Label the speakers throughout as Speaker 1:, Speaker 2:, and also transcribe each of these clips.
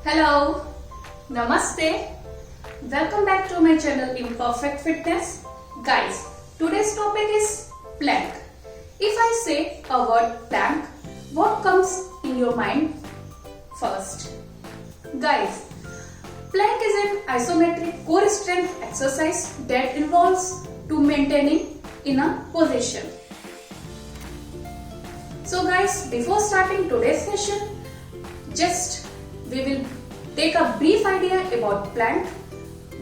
Speaker 1: Hello, Namaste. Welcome back to my channel Imperfect Fitness. Guys, today's topic is plank. If I say a word plank, what comes in your mind first? Guys, plank is an isometric core strength exercise that involves to maintaining in a position. So guys, before starting today's session, we will take a brief idea about plank,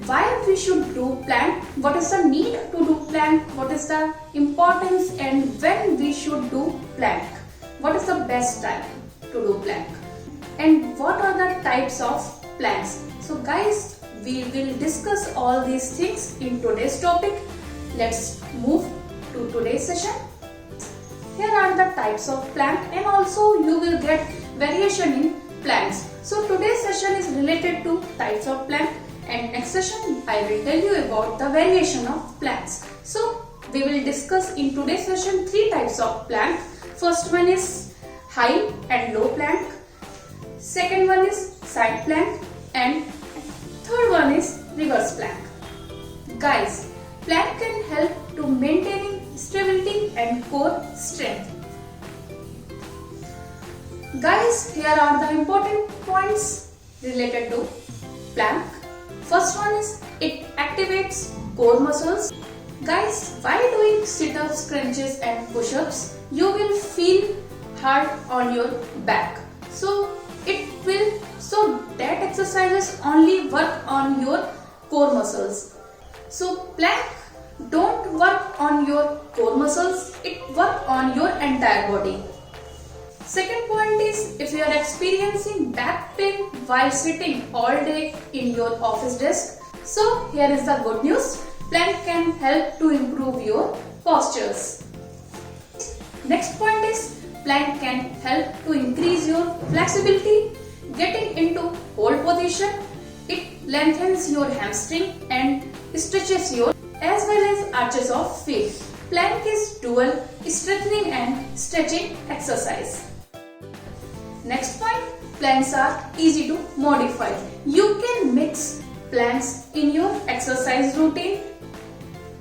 Speaker 1: why we should do plank, what is the need to do plank, what is the importance and when we should do plank, what is the best time to do plank and what are the types of planks. So guys, we will discuss all these things in today's topic. Let's move to today's session. Here are the types of plank and also you will get variation in planks. So today's session is related to types of plank and next session I will tell you about the variation of planks. So we will discuss in today's session three types of plank. First one is high and low plank. Second one is side plank and third one is reverse plank. Guys, plank can help to maintaining stability and core strength. Guys, here are the important points related to plank. First one is it activates core muscles. Guys, while doing sit-ups, crunches and push-ups, you will feel hard on your back. So that exercises only work on your core muscles. So plank don't work on your core muscles, it work on your entire body. Second point is if you are experiencing back pain while sitting all day in your office desk. So here is the good news. Plank can help to improve your postures. Next point is plank can help to increase your flexibility. Getting into hold position, it lengthens your hamstring and stretches your as well as arches of feet. Plank is dual strengthening and stretching exercise. Next point, planks are easy to modify. You can mix planks in your exercise routine.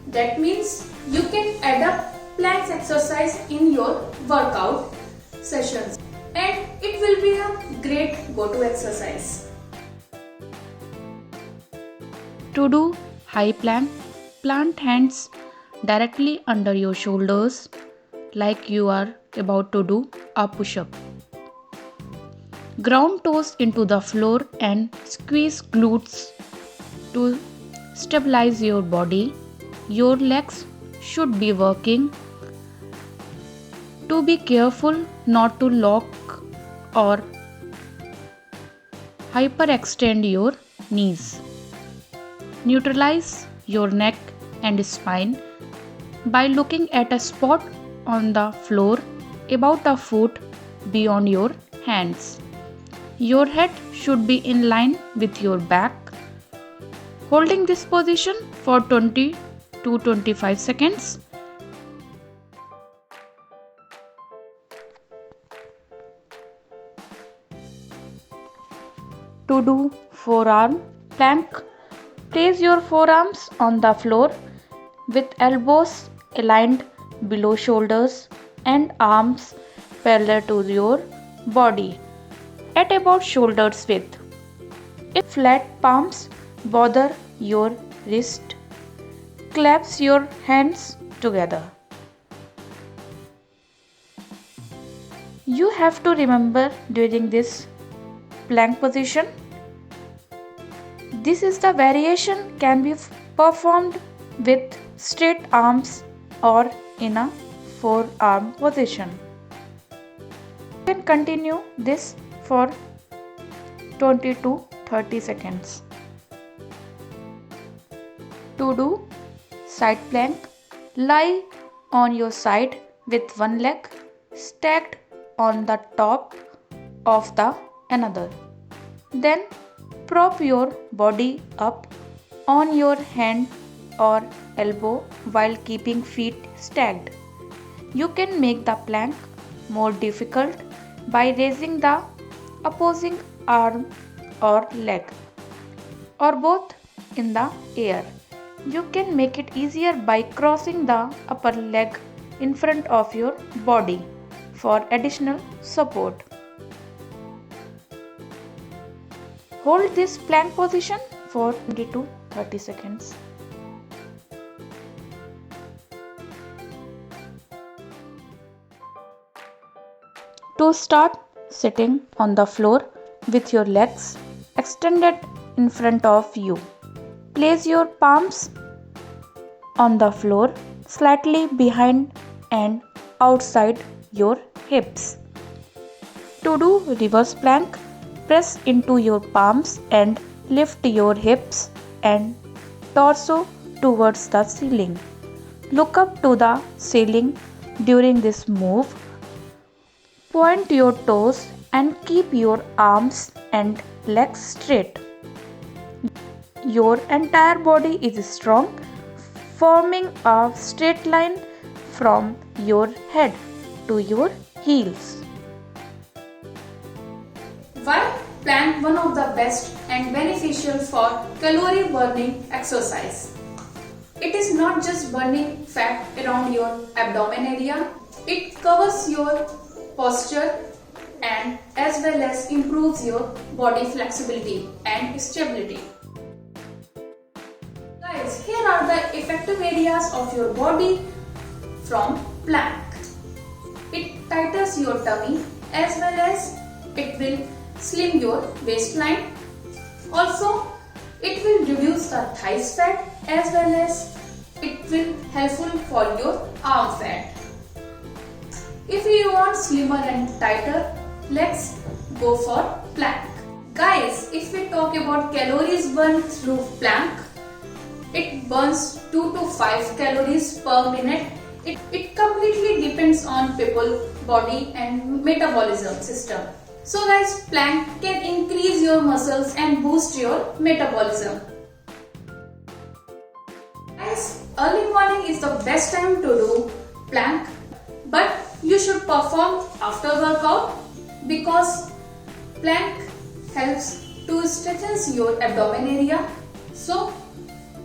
Speaker 1: That means you can adapt planks exercise in your workout sessions and it will be a great go-to exercise.
Speaker 2: To do high plank, plant hands directly under your shoulders like you are about to do a push-up. Ground toes into the floor and squeeze glutes to stabilize your body. Your legs should be working. To be careful not to lock or hyperextend your knees. Neutralize your neck and spine by looking at a spot on the floor about a foot beyond your hands. Your head should be in line with your back. Holding this position for 20 to 25 seconds. To do forearm plank, place your forearms on the floor with elbows aligned below shoulders and arms parallel to your body at about shoulders width. If flat palms bother your wrist, clasp your hands together. You have to remember during this plank position, this is the variation can be performed with straight arms or in a forearm position. You can continue this for 20 to 30 seconds. To do side plank, lie on your side with one leg stacked on the top of the another. Then prop your body up on your hand or elbow while keeping feet stacked. You can make the plank more difficult by raising the opposing arm or leg, or both in the air. You can make it easier by crossing the upper leg in front of your body for additional support. Hold this plank position for 20 to 30 seconds. To start, sitting on the floor with your legs extended in front of you. Place your palms on the floor slightly behind and outside your hips. To do reverse plank, press into your palms and lift your hips and torso towards the ceiling. Look up to the ceiling during this move. Point your toes and keep your arms and legs straight. Your entire body is strong, forming a straight line from your head to your heels.
Speaker 1: Why plank one of the best and beneficial for calorie burning exercise? It is not just burning fat around your abdomen area, it covers your posture and as well as improves your body flexibility and stability. Guys, here are the effective areas of your body from plank. It tightens your tummy as well as it will slim your waistline. Also, it will reduce the thighs fat as well as it will helpful for your arm fat. If you want slimmer and tighter, let's go for plank. Guys, if we talk about calories burned through plank, it burns 2 to 5 calories per minute. It completely depends on people's body and metabolism system. So guys, plank can increase your muscles and boost your metabolism. Guys, early morning is the best time to do plank, but you should perform after workout because plank helps to strengthen your abdomen area. So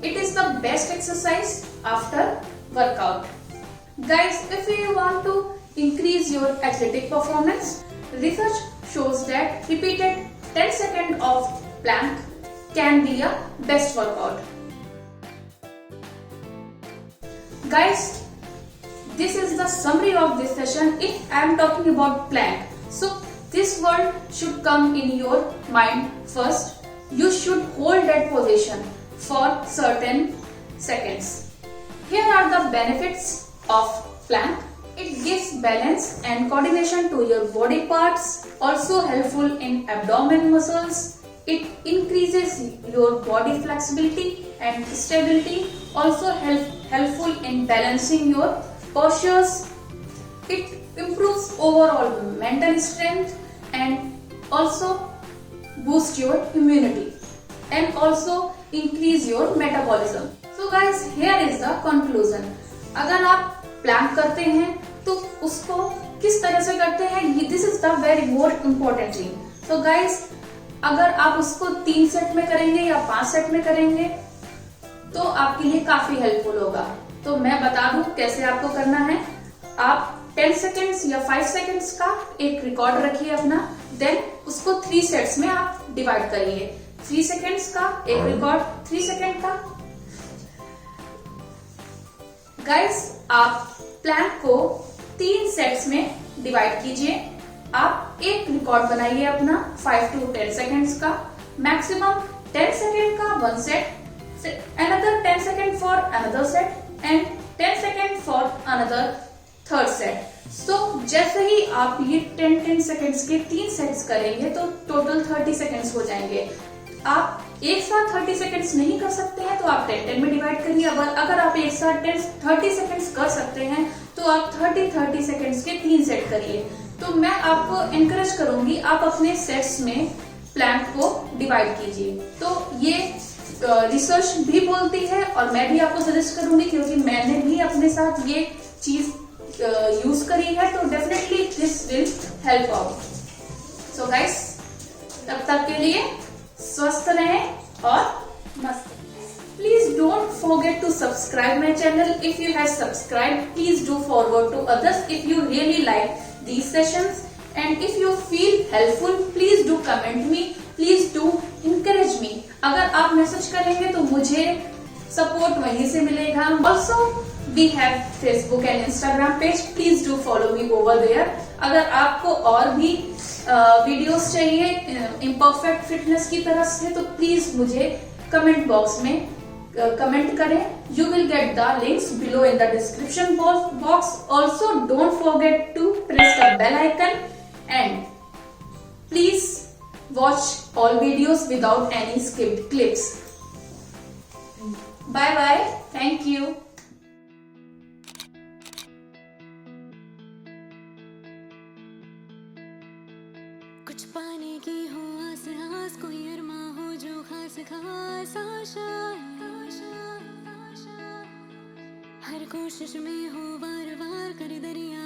Speaker 1: it is the best exercise after workout. Guys, if you want to increase your athletic performance, research shows that repeated 10 seconds of plank can be a best workout. Guys, this is the summary of this session if I am talking about plank. So this word should come in your mind first. You should hold that position for certain seconds. Here are the benefits of plank. It gives balance and coordination to your body parts, also helpful in abdomen muscles. It increases your body flexibility and stability, also helpful in balancing your postures. It improves overall mental strength and also boosts your immunity and also increase your metabolism. So guys, here is the conclusion. अगर आप plan करते हैं तो उसको किस तरह से करते हैं, this is the very more important thing. तो गाइस, अगर आप उसको 3 सेट में करेंगे या 5 सेट में करेंगे तो आपके लिए काफी हेल्पफुल होगा. तो मैं बता दूं कैसे आपको करना है. आप 10 सेकेंड्स या 5 सेकेंड्स का एक रिकॉर्ड रखिए अपना, देन उसको 3 सेट्स में आप डिवाइड करिए. 3 सेकेंड्स का एक रिकॉर्ड, 3 सेकेंड का. गाइस, आप प्लान को 3 सेट्स में डिवाइड कीजिए. आप एक रिकॉर्ड बनाइए अपना 5 to 10 सेकेंड्स का, मैक्सिमम 10 सेकेंड का 1 set, another 10 second for another set and 10 second for another third set. So जैसे ही आप ये 10 सेकेंड्स के 3 सेट्स करेंगे तो टोटल 30 सेकेंड्स हो जाएंगे. आप एक साथ 30 सेकेंड्स नहीं कर सकते हैं तो आप 10 में डिवाइड करिए. अगर आप एक साथ 30 सेकेंड्स कर सकते हैं तो आप 30 सेकेंड्स के 3 सेट करिए. तो मैं आपको एनकरेज करूंगी आप अपने सेट्स में प्लांक को डिवाइड कीजिए. तो ये रिसर्च भी बोलती है और मैं भी आपको सजेस्ट करूंगी क्योंकि मैंने भी अपने साथ ये चीज यूज करी है. तो definitely this will help out. So guys, तब तक के लिए स्वस्थ रहें और मस्त। Please don't forget to subscribe my channel. If you have subscribed, please do forward to others if you really like these sessions. And if you feel helpful, please do comment me. Please do encourage me. अगर आप message करेंगे तो मुझे support वहीं से मिलेगा। Also, we have Facebook and Instagram page. Please do follow me over there. अगर आपको और भी वीडियोस चाहिए इम्परफेक्ट फिटनेस की तरफ से तो प्लीज मुझे कमेंट बॉक्स में कमेंट करें। You will get the links below in the description box. Also don't forget to press the bell icon and please watch all videos without any skipped clips. Bye bye, thank you.
Speaker 3: कुछ पाने की हो आस आस, कोई अरमा हो जो खास खास आशा, हर कोशिश में हो बार बार कर दरिया